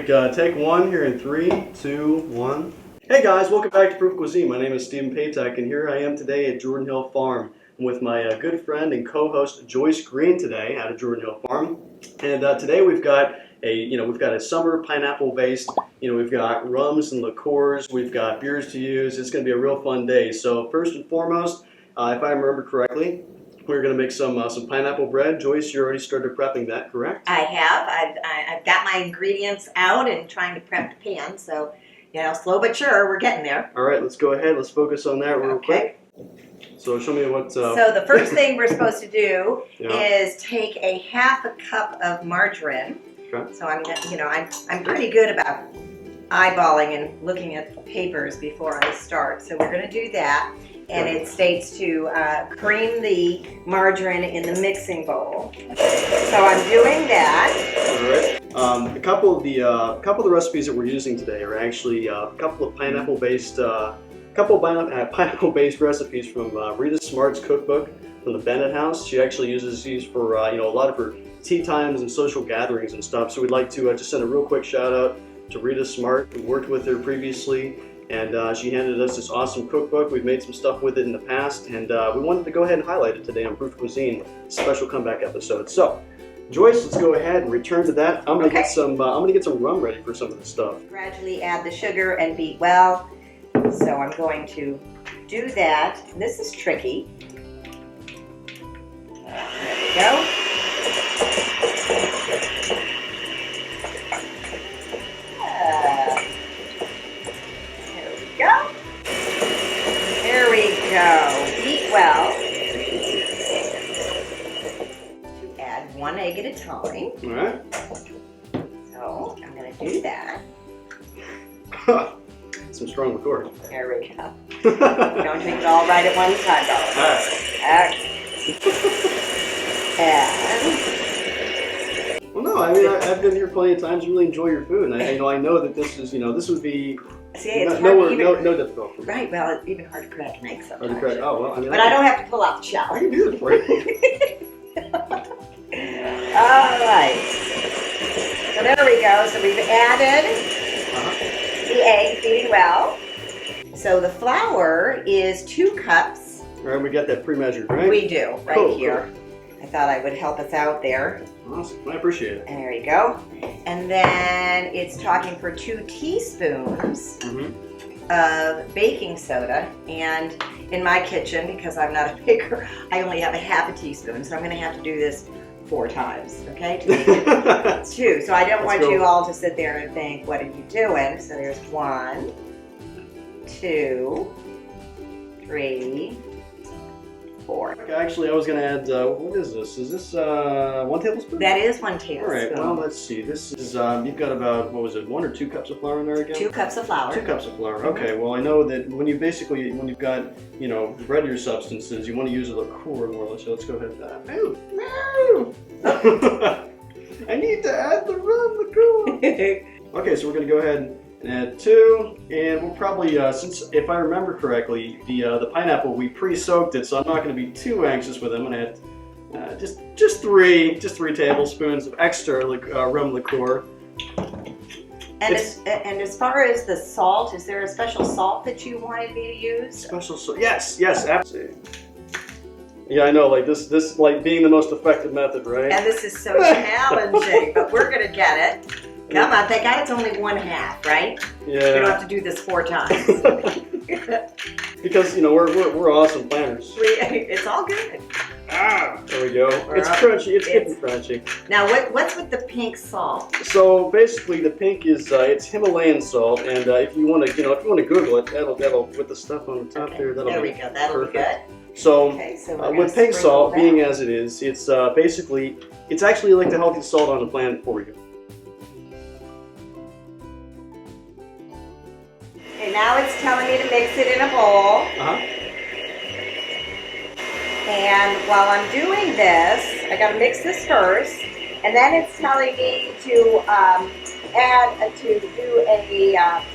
take one here in 3, 2, 1. Hey guys, welcome back to Proof of Cuisine. My name is Stephen Paytek, and here I am today at Jordan Hill Farm with my good friend and co-host Joyce Green today out of Jordan Hill Farm. And today we've got a summer pineapple-based. We've got rums and liqueurs. We've got beers to use. It's going to be a real fun day. So first and foremost, if I remember correctly, we're going to make some pineapple bread. Joyce, you already started prepping that, correct? I have. I've got my ingredients out and trying to prep the pan. So, slow but sure, we're getting there. All right, let's go ahead. Let's focus on that real quick. So show me what... So the first thing we're supposed to do is take a half a cup of margarine. Okay. So I'm pretty good about eyeballing and looking at the papers before I start. So we're going to do that. And it states to cream the margarine in the mixing bowl. So I'm doing that. All right. A couple of the recipes that we're using today are actually a couple of pineapple-based recipes from Rita Smart's cookbook from the Bennett House. She actually uses these for a lot of her tea times and social gatherings and stuff. So we'd like to just send a real quick shout out to Rita Smart. We worked with her previously. And she handed us this awesome cookbook. We've made some stuff with it in the past, and we wanted to go ahead and highlight it today on Proof of Cuisine, special comeback episode. So, Joyce, let's go ahead and return to that. I'm gonna get some rum ready for some of this stuff. Gradually add the sugar and beat well. So I'm going to do that. This is tricky. There we go. There we go. Beat well. To add 1 egg at a time. All right. So I'm going to do that. Some strong liqueur. There we go. Don't drink it all right at one time, though. All right. And well, no, I mean I've been here plenty of times. Really enjoy your food, and I know that this is this would be. See, it's no difficult. Right, well, it's even hard to crack an egg sometimes. Hard to crack. Oh, well, I mean, but I don't have to pull out the shell. I can do this for you. All right. So there we go. So we've added the egg, beating well. So the flour is 2 cups. All right, we got that pre-measured, right? We do, right cool, here. Cool. I thought I would help us out there. Awesome. I appreciate it. And there you go. And then it's talking for 2 teaspoons of baking soda. And in my kitchen, because I'm not a baker, I only have a half a teaspoon. So I'm going to have to do this 4 times, okay, to make it 2. So I don't want you all to sit there and think, what are you doing? So there's 1, 2, 3, 4. Okay, actually, I was going to add, what is this? Is this 1 tablespoon? That is 1 tablespoon. All right, well, let's see. This is, you've got about, 1 or 2 cups of flour in there again? 2 cups of flour. 2 cups of flour. Okay, well, I know that when you've got, breadier substances, you want to use a liqueur more or less. So let's go ahead with that. No! I need to add the rum liqueur. Okay, so we're going to go ahead and add 2, and we'll probably, since if I remember correctly, the pineapple, we pre-soaked it, so I'm not going to be too anxious with it. I'm going to add just 3 tablespoons of extra rum liqueur. And as far as the salt, is there a special salt that you wanted me to use? Special salt? Yes, absolutely. Yeah, I know, like this like being the most effective method, right? And this is so challenging, but we're going to get it. Come on, thank God it's only 1/2, right? Yeah. We don't have to do this 4 times. Because we're awesome planners. It's all good. There we go. It's crunchy. It's getting crunchy. Now, what's with the pink salt? So basically, the pink is it's Himalayan salt, and if you want to Google it, that'll with the stuff on the top there. There we go. That'll be good. So, with pink salt, being as it is, it's it's actually like the healthiest salt on the planet for you. Okay, now it's telling me to mix it in a bowl. And while I'm doing this, I got to mix this first, and then it's telling me to do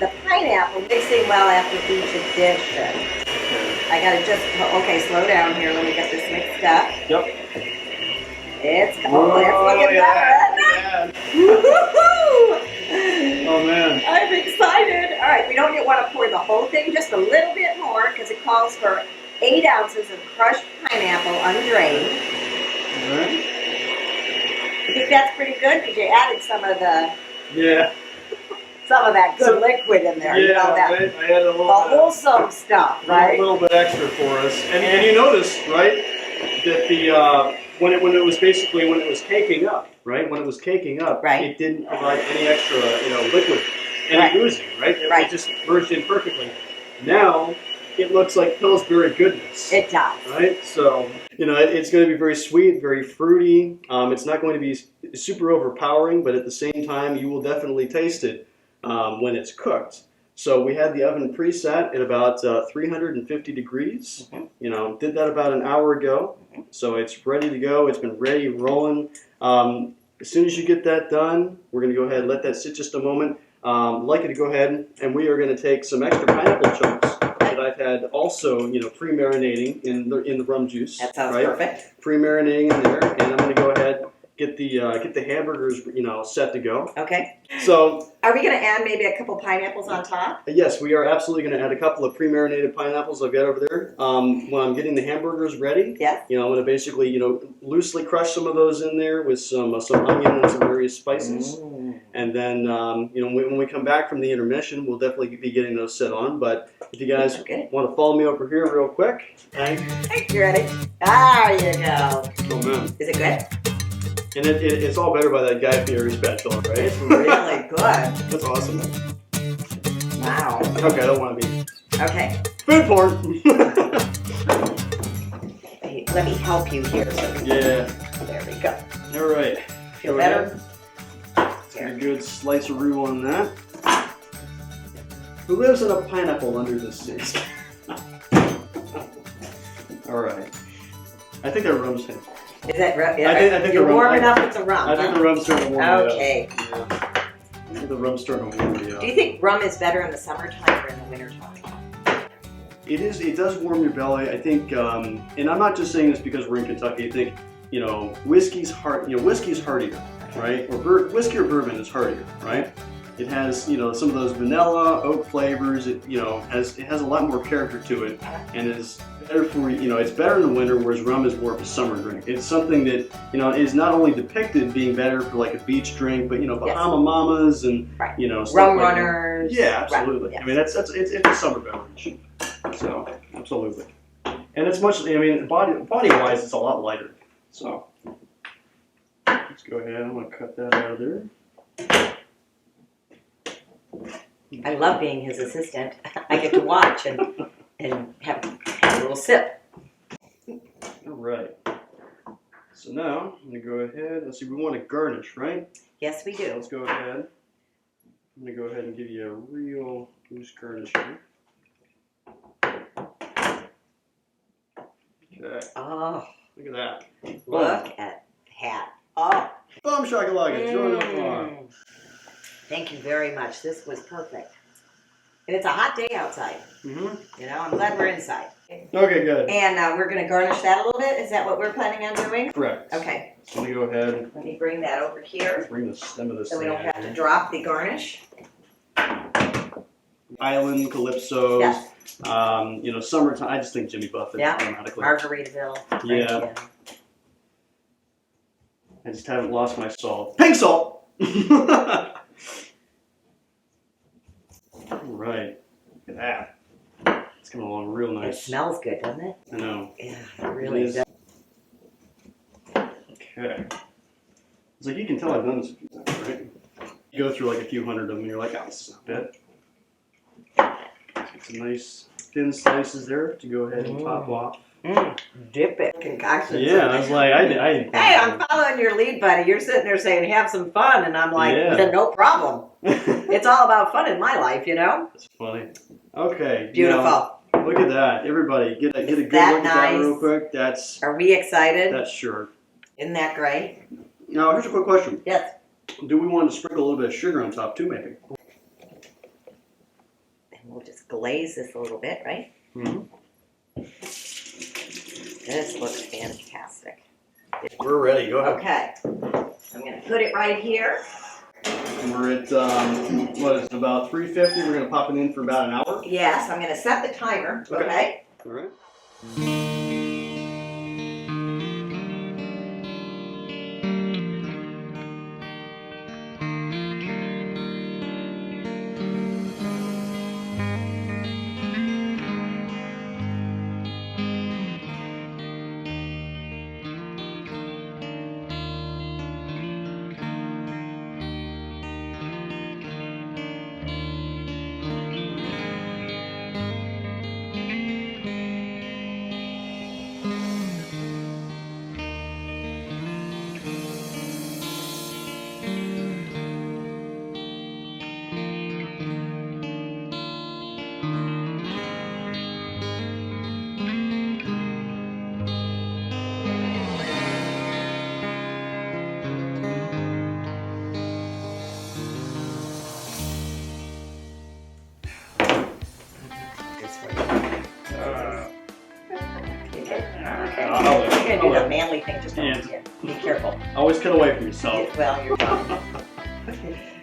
the pineapple mixing well after each addition. I gotta okay, slow down here. Let me get this mixed up. Yep. It's looking better, isn't it? Oh I'm excited. All right, we don't want to pour the whole thing, just a little bit more because it calls for 8 ounces of crushed pineapple undrained. All right. I think that's pretty good because you added some of that good liquid in there. Yeah, You know, that, I added a little the wholesome stuff, right? A little bit extra for us. And you notice, right, that the when it was caking up, right? When it was caking up, right. It didn't provide any extra, liquid, any oozing, right? It just merged in perfectly. Now it looks like Pillsbury goodness. It does. Right? So, it's going to be very sweet, very fruity. It's not going to be super overpowering, but at the same time, you will definitely taste it when it's cooked. So we had the oven preset at about 350 degrees. Mm-hmm. Did that about an hour ago. Mm-hmm. So it's ready to go. It's been ready, rolling. As soon as you get that done, we're going to go ahead and let that sit just a moment. I'd like you to go ahead and we are going to take some extra pineapple chunks that I've had also, pre-marinating in the rum juice. That sounds perfect. Pre-marinating in there, and I'm going to go ahead get the hamburgers, set to go. Okay. So, are we going to add maybe a couple pineapples on top? Yes, we are absolutely going to add a couple of pre-marinated pineapples I've got over there. When I'm getting the hamburgers ready, I'm going to basically, loosely crush some of those in there with some onion and some various spices. And then, when we come back from the intermission, we'll definitely be getting those set on. But if you guys want to follow me over here real quick. Hey, you ready? There you go. Oh, man. Is it good? And it's all better by that Guy Fieri spatula, right? It's really good. That's awesome. Wow. Okay, I don't want to be. Okay. Food porn. Hey, let me help you here. Yeah. There we go. All right. Feel better? Get a good slice of roux on that. Who lives in a pineapple under the sea? All right. I think that rum's in. Is that rum? I think you're warming up with the rum. I think the rum's starting to warm me up. Okay. Yeah. I think the rum's starting to warm me up. Do you think rum is better in the summertime or in the wintertime? It is. It does warm your belly. I think, and I'm not just saying this because we're in Kentucky. I think, whiskey's whiskey's heartier, right? Or whiskey or bourbon is heartier, right? It has, some of those vanilla, oak flavors. It, has a lot more character to it, and is better for, it's better in the winter, whereas rum is more of a summer drink. It's something that, is not only depicted being better for like a beach drink, but Bahama Mamas and stuff rum like runners. That. Yeah, absolutely. Right. Yes. I mean, it's a summer beverage. So absolutely, and it's much. I mean, body wise, it's a lot lighter. So let's go ahead. I'm gonna cut that out of there. I love being his assistant. I get to watch and have a little sip. All right. So now I'm gonna go ahead. Let's see. We want to garnish, right? Yes, we do. Let's go ahead. I'm gonna go ahead and give you a real loose garnish here. Okay. Oh, Look at that. look at that. Oh. Boom shakalaka. Join the farm. Thank you very much. This was perfect. And it's a hot day outside. Mm-hmm. I'm glad we're inside. Okay, good. And we're going to garnish that a little bit. Is that what we're planning on doing? Correct. Okay. So let me go ahead. Let me bring that over here. Bring the stem of this So we thing don't have in. to drop the garnish. Island, Calypso. Yes. Summertime. I just think Jimmy Buffett automatically. Margaritaville. Yeah. Right. I just haven't lost my salt. Pink salt! All right. Look at that. It's coming along real nice. It smells good, doesn't it? I know. Yeah, it really does. Okay. It's like you can tell I've done this a few times, right? You go through like a few hundred of them and you're like, oh, this is not bad. Get some nice thin slices there to go ahead and top off. Dip it. Concoction. Yeah, I was like, I hey, I'm following your lead, buddy. You're sitting there saying, have some fun. And I'm like, no problem. It's all about fun in my life, That's funny. Okay. Beautiful. Look at that. Everybody, get a good look at that real quick. Are we excited? That's sure. Isn't that great? Now, here's a quick question. Yes. Do we want to sprinkle a little bit of sugar on top too, maybe? And we'll just glaze this a little bit, right? Mm-hmm. This looks fantastic. We're ready. Go ahead. Okay. I'm going to put it right here. And we're at, what is it, about 350. We're going to pop it in for about an hour. Yes, I'm going to set the timer. Okay. All right. You're going to do the manly thing, just don't forget. Be careful. Always cut away from yourself. Well, you're fine.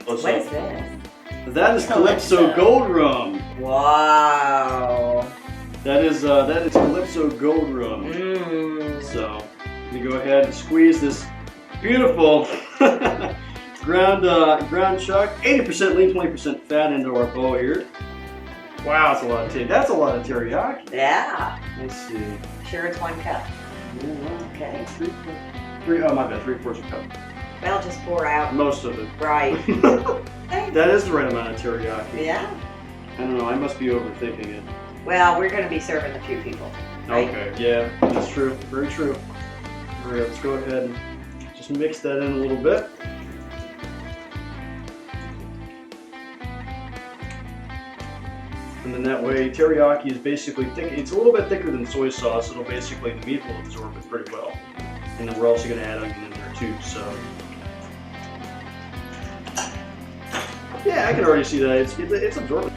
What is this? That is Calypso Gold Rum. Wow. That is Calypso Gold Rum. So you go ahead and squeeze this beautiful ground chuck, 80% lean, 20% fat into our bowl here. Wow, that's a lot of teriyaki. That's a lot of teriyaki. Yeah. Let's see. Sure, it's 1 cup. Okay. Oh, my bad, 3/4 cup. Well, just pour out. Most of it. Right. That is the right amount of teriyaki. Yeah. I don't know, I must be overthinking it. Well, we're going to be serving a few people. Right? Okay, yeah, that's true. Very true. All right, let's go ahead and just mix that in a little bit. And then that way, teriyaki is basically thick. It's a little bit thicker than soy sauce. It'll basically, the meat will absorb it pretty well. And then we're also going to add onion in there too, so. Yeah, I can already see that. It's absorbent.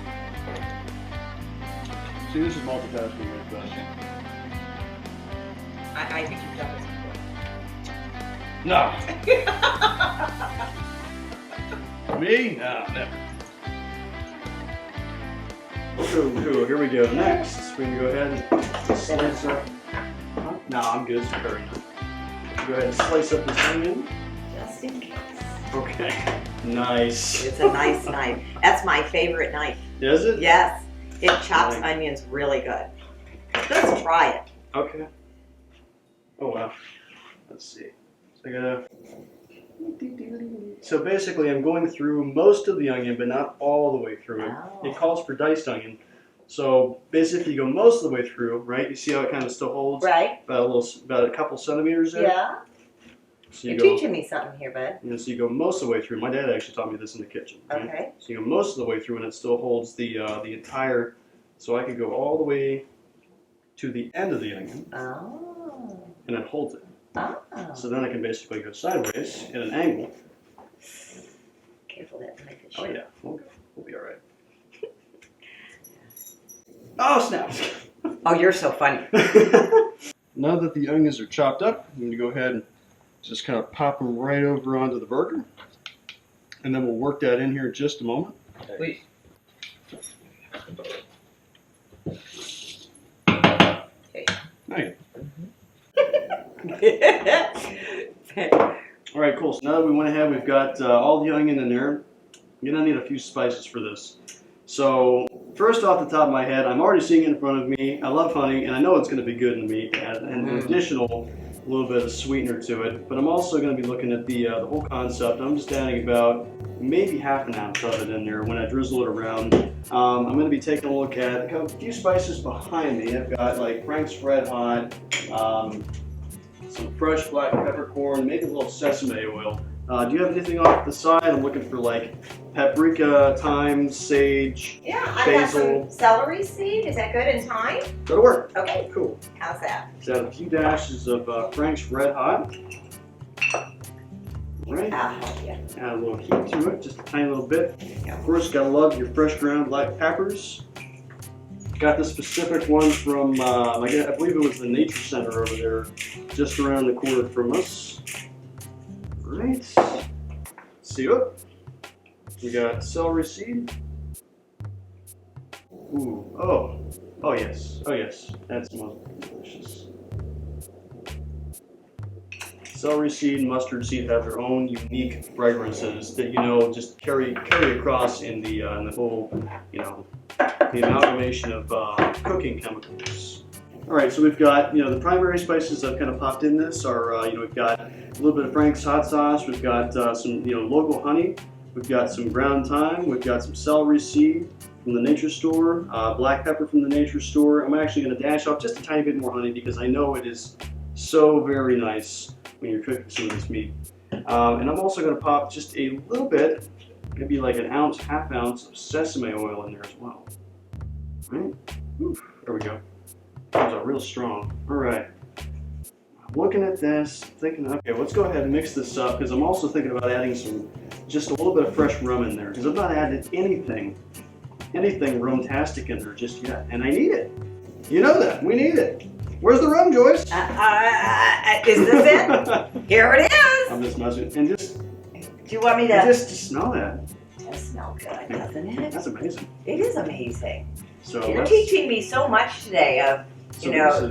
See, this is multitasking right best. I think you've done this No. Me? No, never. Cool. Here we go. Next, we can go ahead and slice up. No, I'm good. It's very nice. Go ahead and slice up this onion. just in case. Okay. Nice. It's a nice knife. That's my favorite knife. Is it? Yes. It chops Nice. onions really good. Let's try it. Okay. Oh wow. Let's see. So I gotta. So basically, I'm going through most of the onion, but not all the way through it. Oh. It calls for diced onion. So basically, you go most of the way through, right? You see how it kind of still holds Right? about a couple centimeters there. Yeah. So You're you go, teaching me something here, bud. so you go most of the way through. My dad actually taught me this in the kitchen. Right? Okay. So you go most of the way through, and it still holds the entire. So I could go all the way to the end of the onion, Oh. and it holds it. Oh. So then I can basically go sideways at an angle. Careful that knife is Oh sharp. yeah, we'll be all right. Oh snap! Oh, you're so funny. Now that the onions are chopped up, I'm going to go ahead and just kind of pop them right over onto the burger, and then we'll work that in here in just a moment. Please. Okay. All right, cool. So now that we went ahead, we've got all the onion in there. You're going to need a few spices for this. So first off the top of my head, I'm already seeing it in front of me. I love honey, and I know it's going to be good in the meat, and an additional little bit of sweetener to it. But I'm also going to be looking at the whole concept. I'm just adding about maybe half an ounce of it in there when I drizzle it around. I'm going to be taking a look at a few spices behind me. I've got like Frank's Red Hot, some fresh black peppercorn, maybe a little sesame oil. Do you have anything off the side? I'm looking for like paprika, thyme, sage, Yeah, I've got basil. some celery seed. Is that good in time? That'll work. Okay. Cool. How's that? So add a few dashes of Frank's Red Hot. Right. I'll help you. Add a little heat to it, just a tiny little bit. Of course, gotta love your fresh ground black peppers. Got this specific one from, I believe it was the Nature Center over there, just around the corner from us. Right. See it. We got celery seed. Ooh, oh yes, that smells delicious. Celery seed and mustard seed have their own unique fragrances that just carry across in the whole the amalgamation of cooking chemicals. All right, so we've got the primary spices that kind of popped in this are we've got a little bit of Frank's hot sauce, we've got some local honey, we've got some ground thyme, we've got some celery seed from the nature store, black pepper from the nature store. I'm actually going to dash off just a tiny bit more honey because I know it is so very nice when you're cooking some of this meat. And I'm also going to pop just a little bit, maybe like an ounce, half ounce of sesame oil in there as well. All right, oof, there we go. Those are real strong. All right. I'm looking at this, thinking, okay, let's go ahead and mix this up because I'm also thinking about adding just a little bit of fresh rum in there because I've not added anything rum-tastic in there just yet, and I need it. You know that. We need it. Where's the rum, Joyce? Is this it? Here it is. I'm just messing. And just. Do you want me to? Just smell that. It does smell good, doesn't it? That's amazing. It is amazing. So you're teaching me so much today of,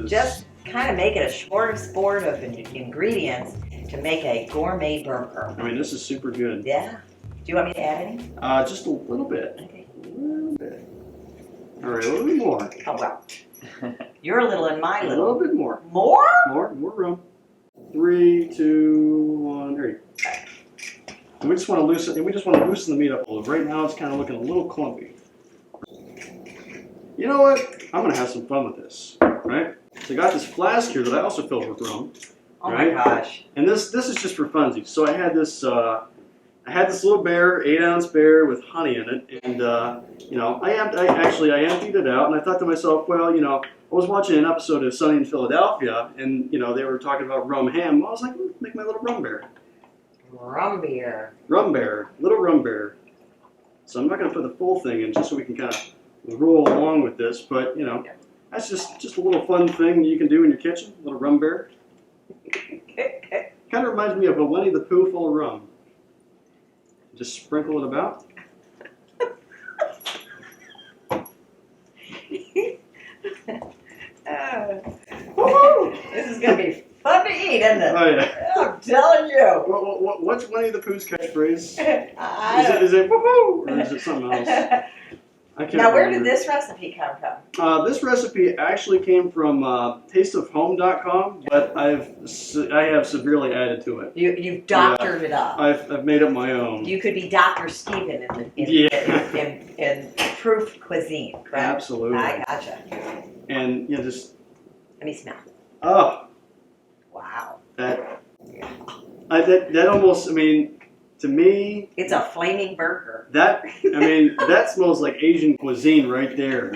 just kind of make it a smorgasbord of ingredients to make a gourmet burger. I mean, this is super good. Yeah. Do you want me to add any? Just a little bit. Okay. A little bit. All right, a little bit more. Oh, well. You're a little and my A little. little bit more. More? More rum. 3, 2, 1. There you go. And we just want to loosen the meat up a little. Right now, it's kind of looking a little clumpy. You know what? I'm gonna have some fun with this, right? So I got this flask here that I also filled with rum. Oh right? my gosh! And this is just for funsies. So I had this little bear, 8-ounce bear with honey in it, and I emptied it out, and I thought to myself, well, I was watching an episode of Sunny in Philadelphia, and they were talking about rum ham. I was like, make my little rum bear. Rum beer. Rum bear, little rum bear. So I'm not gonna put the full thing in, just so we can kind of roll along with this, but that's just a little fun thing you can do in your kitchen, a little rum bear. Kind of reminds me of a Winnie the Pooh full of rum. Just sprinkle it about. This is going to be fun to eat, isn't it? Oh yeah. I'm telling you. What's Winnie the Pooh's catchphrase? Is Is it woohoo, or is it something else? I can't Now, where remember. did this recipe come from? This recipe actually came from tasteofhome.com, but I have severely added to it. You've doctored it up. I've made up my own. You could be Dr. Stephen in proof cuisine, right? Absolutely. I gotcha. And just Let me smell. oh, Wow. that almost, to me, It's a flaming burger. that smells like Asian cuisine right there.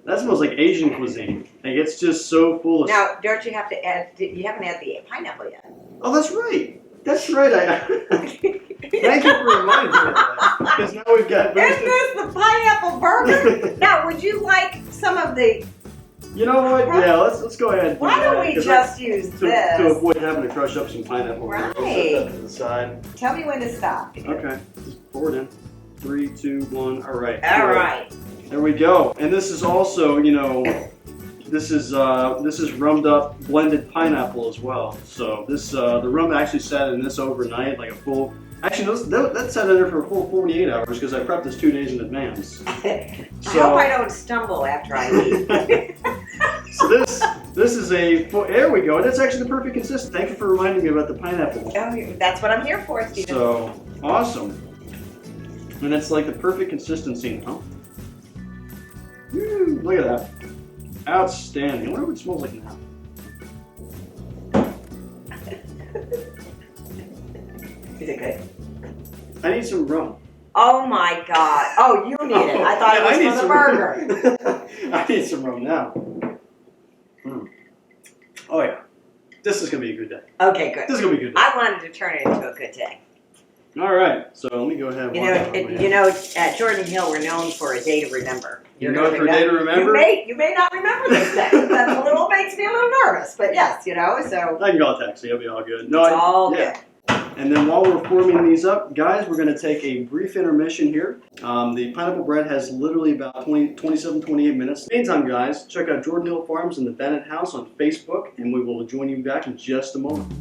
That smells like Asian cuisine. Like it's just so full of. Now, don't you have to add? You haven't added the pineapple yet. Oh, that's right. That's right. Thank you for reminding me of that. Because now we've got. Isn't this the pineapple burger? Now, would you like some of the? You know what? Yeah, let's go ahead. And do Why don't that, we just use to this? to avoid having to crush up some pineapple? Right. We'll set that to the side. Tell me when to stop. Okay. Just pour it in. 3, 2, 1. All right. All right. There we go. And this is also, this is rummed up blended pineapple as well. So this the rum actually sat in this overnight, like a full. Actually, that sat in there for a full 48 hours because I prepped this 2 days in advance. I hope I don't stumble after I eat. So this is there we go. That's actually the perfect consistency. Thank you for reminding me about the pineapple. Oh, that's what I'm here for, Stephen. So awesome. And it's like the perfect consistency now. Woo, look at that. Outstanding. I wonder what it smells like now. Is it good? I need some rum. Oh my God. Oh, you need it. I thought it was for the burger. I need some rum now. Oh yeah. This is going to be a good day. Okay, good. This is going to be a good day. I wanted to turn it into a good day. All right. So let me go ahead and At Jordan Hill, we're known for a day to remember. You're known for a day to remember? You may not remember this day. That makes me a little nervous. But yes, so. I can call a taxi. It'll be all good. No, It's all good. And then while we're forming these up, guys, we're going to take a brief intermission here. The pineapple bread has literally about 27, 28 minutes. Meantime, guys, check out Jordan Hill Farms and the Bennett House on Facebook, and we will join you back in just a moment.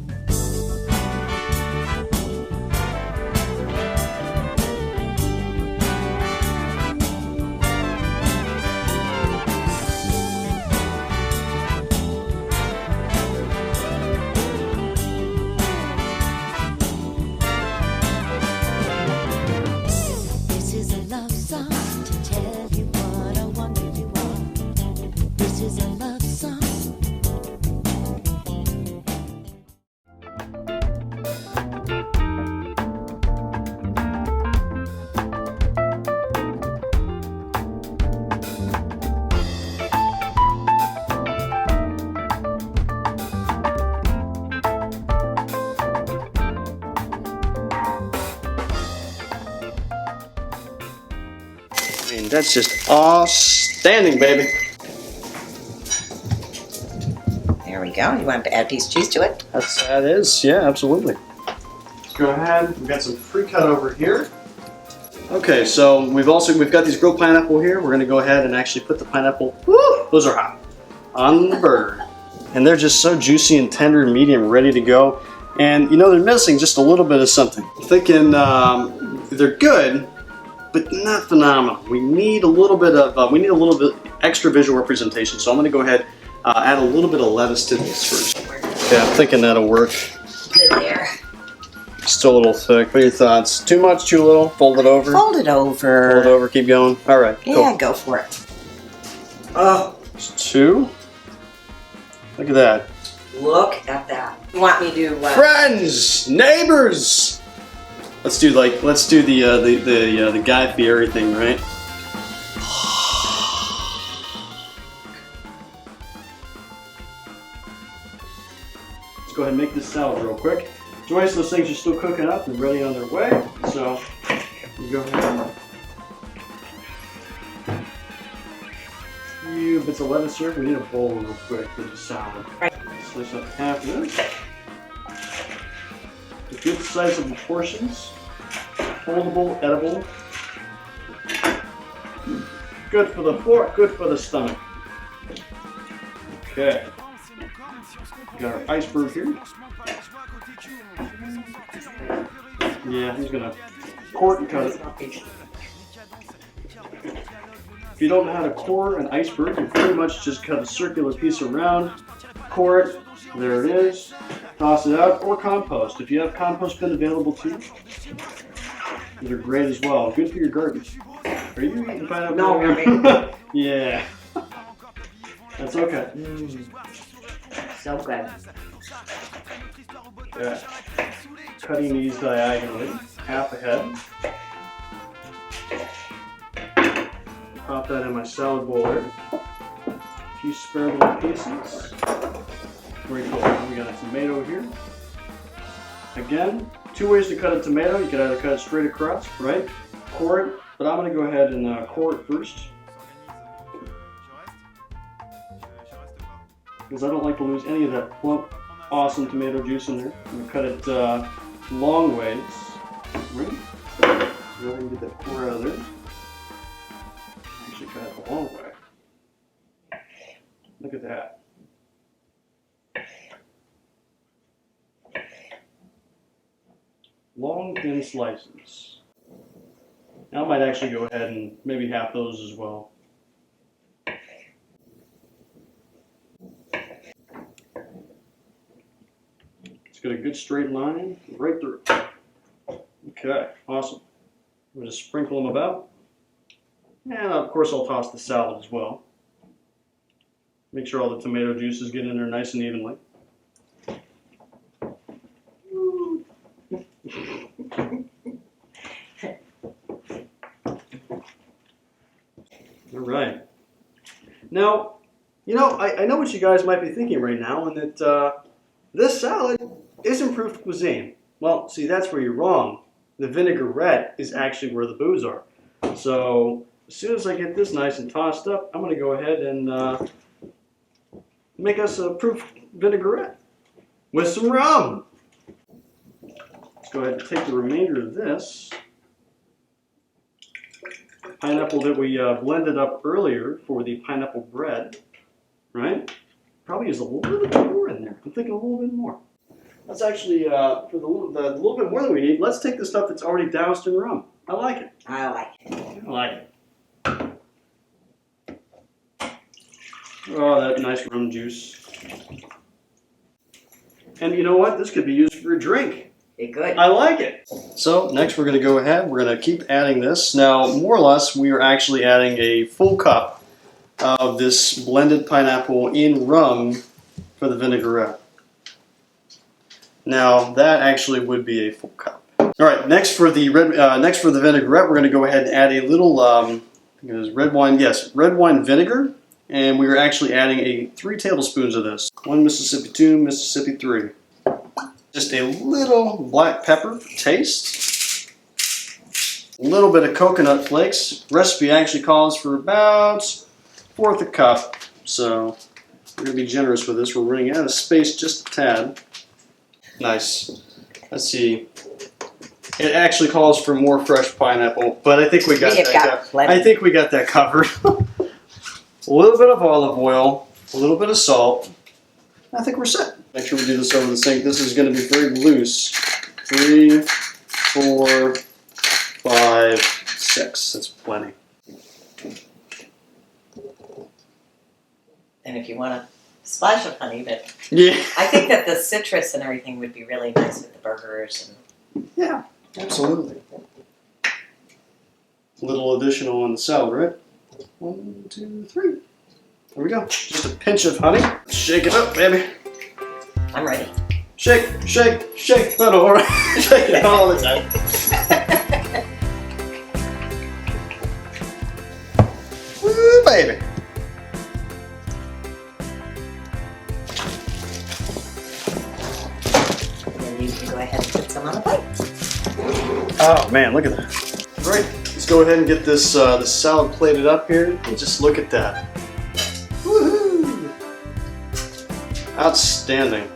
And that's just outstanding, baby. There we go. You want to add a piece of cheese to it? That is, yeah, absolutely. Let's go ahead. We've got some pre-cut over here. Okay, so we've got these grilled pineapple here. We're gonna go ahead and actually put the pineapple, woo, those are hot, on the burger. And they're just so juicy and tender and medium, ready to go. And you know, they're missing just a little bit of something. I'm thinking they're good, but not phenomenal. We need a little bit extra visual representation. So I'm gonna go ahead, add a little bit of lettuce to these first. Okay, I'm thinking that'll work. Good there. Still a little thick. What are your thoughts? Too much, too little? Fold it over? Fold it over. Fold it over, keep going. All right, yeah, go for it. Oh. It's 2. Look at that. Look at that. You want me to... Friends! Neighbors! Let's do the Guy Fieri thing, right? Let's go ahead and make this salad real quick. Joyce, those things are still cooking up and ready on their way. So, you go ahead and a few bits of lettuce here. We need a bowl real quick for the salad. Slice up half of this. A good size of the portions. Foldable, edible. Good for the fork, good for the stomach. Okay. Got our iceberg here. Yeah, he's gonna core and cut it. If you don't know how to core an iceberg, you pretty much just cut a circular piece around, core it, there it is, toss it out, or compost. If you have compost bin available too, these are great as well. Good for your garden. Are you eating pineapple? No, Ruby. Yeah. That's okay. So good. Yeah. Cutting these diagonally, half a head. Pop that in my salad bowl there. A few spare little pieces. Very cool. We got a tomato here. Again, 2 ways to cut a tomato. You can either cut it straight across, right? Core it, but I'm going to go ahead and core it first. Because I don't like to lose any of that plump, awesome tomato juice in there. I'm going to cut it long ways. Right? Go ahead and get that core out of there. Actually cut it the long way. Look at that. Long, thin slices. Now I might actually go ahead and maybe half those as well. It's got a good straight line right through. Okay, awesome. We'll just sprinkle them about. And of course I'll toss the salad as well. Make sure all the tomato juices get in there nice and evenly. All right. Now, you know, I know what you guys might be thinking right now, and that this salad is improved cuisine. Well, see, that's where you're wrong. The vinaigrette is actually where the booze are. So, as soon as I get this nice and tossed up, I'm going to go ahead and make us a proof vinaigrette with some rum. Let's go ahead and take the remainder of this pineapple that we blended up earlier for the pineapple bread, right? Probably use a little bit more in there. I'm thinking a little bit more. That's actually, for the little bit more than we need, let's take the stuff that's already doused in rum. I like it. I like it. I like it. Oh, that nice rum juice. And you know what? This could be used for a drink. Be good. I like it. So next we're going to go ahead. We're going to keep adding this. Now, more or less, we are actually adding a full cup of this blended pineapple in rum for the vinaigrette. Now, that actually would be a full cup. All right, next for the vinaigrette, we're going to go ahead and add a little I think it was red wine vinegar, and we are actually adding 3 tablespoons of this. 1 Mississippi 2, Mississippi 3. Just a little black pepper for taste. A little bit of coconut flakes. Recipe actually calls for about 1/4 a cup, so we're going to be generous with this. We're running out of space just a tad. Nice. Let's see. It actually calls for more fresh pineapple, but I think we got that. I think we got that covered. A little bit of olive oil, a little bit of salt. I think we're set. Make sure we do this over the sink. This is going to be very loose. 3, 4, 5, 6. That's plenty. And if you want a splash of honey, but Yeah. I think that the citrus and everything would be really nice with the burgers. And Yeah, absolutely. A little additional on the salad, right? 1, 2, 3. There we go. Just a pinch of honey. Shake it up, baby. I'm ready. Shake, shake, shake. No, all right. Shake it all the time. Woo, baby. And then you can go ahead and put some on the plate. Oh man, look at that. Right, let's go ahead and get this the salad plated up here. And just look at that. Woohoo! Outstanding.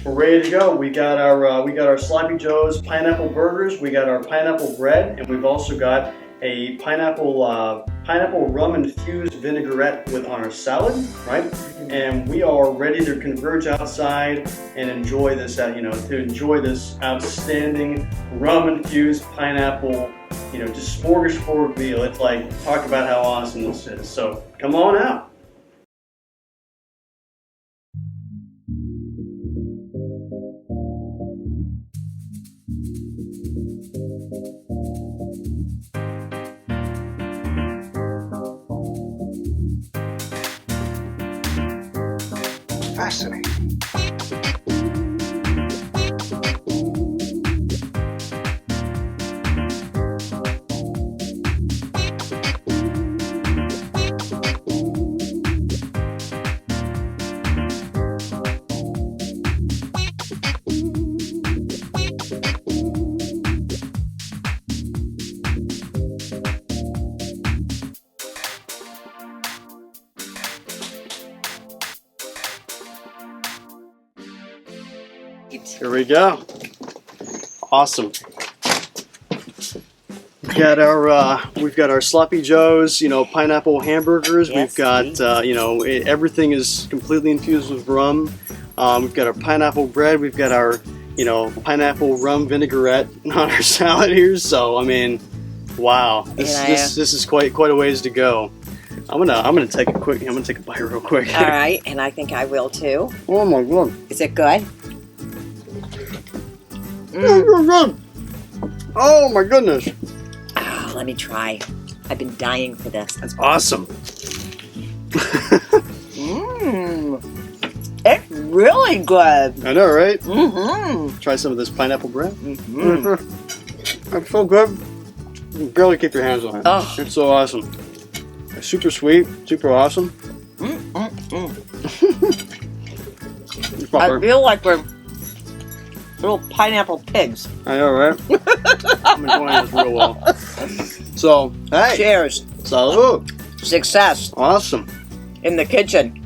We're ready to go. We got our Sloppy Joe's pineapple burgers. We got our pineapple bread, and we've also got a pineapple rum infused vinaigrette on our salad, right? And we are ready to converge outside and enjoy this. Enjoy this outstanding rum infused pineapple, just smorgasbord meal. It's like, talk about how awesome this is. So come on out. Fascinating. Here we go. Awesome. We've got our Sloppy Joe's, pineapple hamburgers. Yes, we've got, everything is completely infused with rum. We've got our pineapple bread. We've got our, pineapple rum vinaigrette on our salad here. So, I mean, wow, this is quite a ways to go. I'm gonna take a bite real quick. All right, and I think I will too. Oh my god. Is it good? Oh my goodness. Oh, let me try. I've been dying for this. That's awesome. It's really good. I know, right? Mm-hmm. Try some of this pineapple bread. Mm-hmm. It's so good. You can barely keep your hands on it. Oh. It's so awesome. It's super sweet, super awesome. I feel like we're little pineapple pigs. I know, right? I'm enjoying this real well. So, hey. Cheers. Salud. success Awesome. in the kitchen.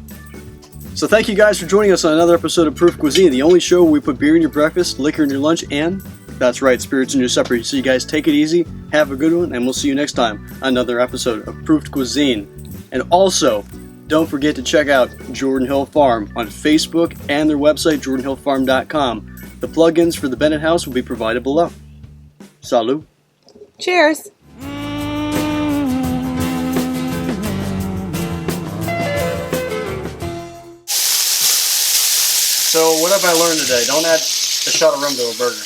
So thank you guys for joining us on another episode of Proof Cuisine, the only show where we put beer in your breakfast, liquor in your lunch, and, that's right, spirits in your supper. So you guys take it easy, have a good one, and we'll see you next time on another episode of Proof Cuisine. And also, don't forget to check out Jordan Hill Farm on Facebook and their website, jordanhillfarm.com. The plugins for the Bennett House will be provided below. Salud. Cheers. So what have I learned today? Don't add a shot of rum to a burger.